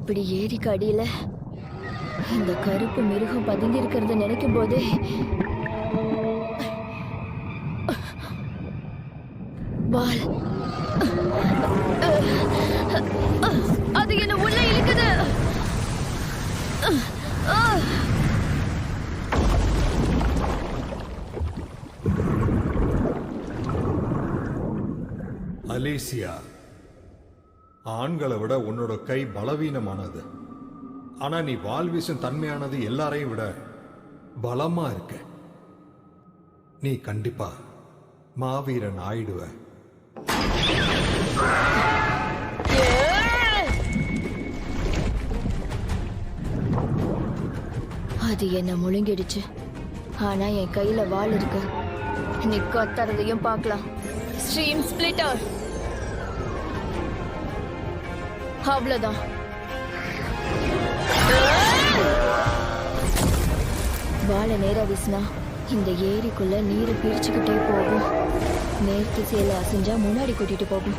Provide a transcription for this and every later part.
இப்படி ஏரிக்கு அடியில இந்த கருப்பு மிருகம் பதுங்கி இருக்கிறத நினைக்கும் போதே வால் அது என்ன உள்ள இழுக்குது. அலேசியா, ஆண்களை விட உன்னோட கை பலவீனமானது. ஆனா நீ வாள் வீசும் தன்மையானது எல்லாரையும் விட பலமா இருக்க. நீ கண்டிப்பா மாவீரன் ஆயிடுவ. அது என்ன முழுங்கிடுச்சு. ஆனா என் கையில வாள் இருக்கு. நீ கத்துறதையும் பார்க்கலாம். Stream splitter. அவ்வளவுதான். வாழை நேரா வீசினா இந்த ஏரிக்குள்ள நீரை பிரிச்சுக்கிட்டே போகும். மேற்கு சேலை அசைஞ்சா முன்னாடி கூட்டிட்டு போகும்.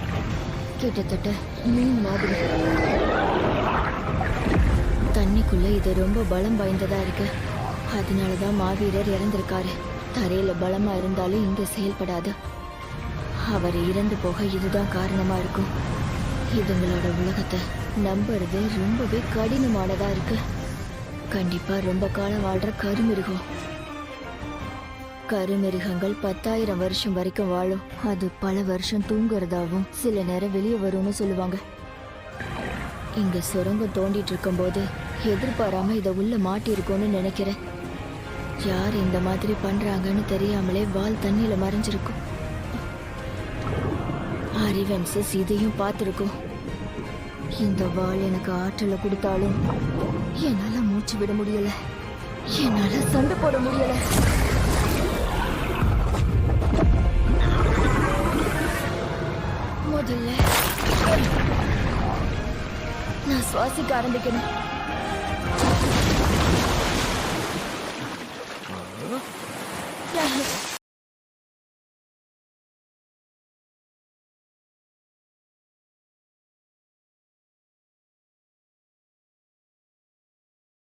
கிட்டத்தட்ட மீன் மாதிரி. தண்ணிக்குள்ள இது ரொம்ப பலம் வாய்ந்ததா இருக்கு. அதனாலதான் மாவீரர் இறந்திருக்காரு. தரையில பலமா இருந்தாலும் இங்க செயல்படாது. அவர் இறந்து போக இதுதான் காரணமா இருக்கும். இதுங்களோட உலகத்தை நம்புறது ரொம்பவே கடினமானதா இருக்கு. கண்டிப்பா ரொம்ப காலம் வாழ்ற கருமிருகம். கருமிருகங்கள் 10,000 வருஷம் வரைக்கும் வாழும். அது பல வருஷம் தூங்குறதாவும் சில நேரம் வெளியே வரும்னு சொல்லுவாங்க. இங்க சுரங்கம் தோண்டிட்டு இருக்கும் போது எதிர்பாராம இதை உள்ள மாட்டிருக்கோன்னு நினைக்கிறேன். யார் இந்த மாதிரி பண்றாங்கன்னு தெரியாமலே வால் தண்ணியில மறைஞ்சிருக்கும். அறிவன்சஸ் இதையும் பார்த்திருக்கும். இந்த வாள் எனக்கு ஆற்றலை கொடுத்தாலும் என்னால மூச்சு விட முடியல. என்னால சண்டை போட முடியல. முதல்ல நான் சுவாசிக்க ஆரம்பிக்கணும்.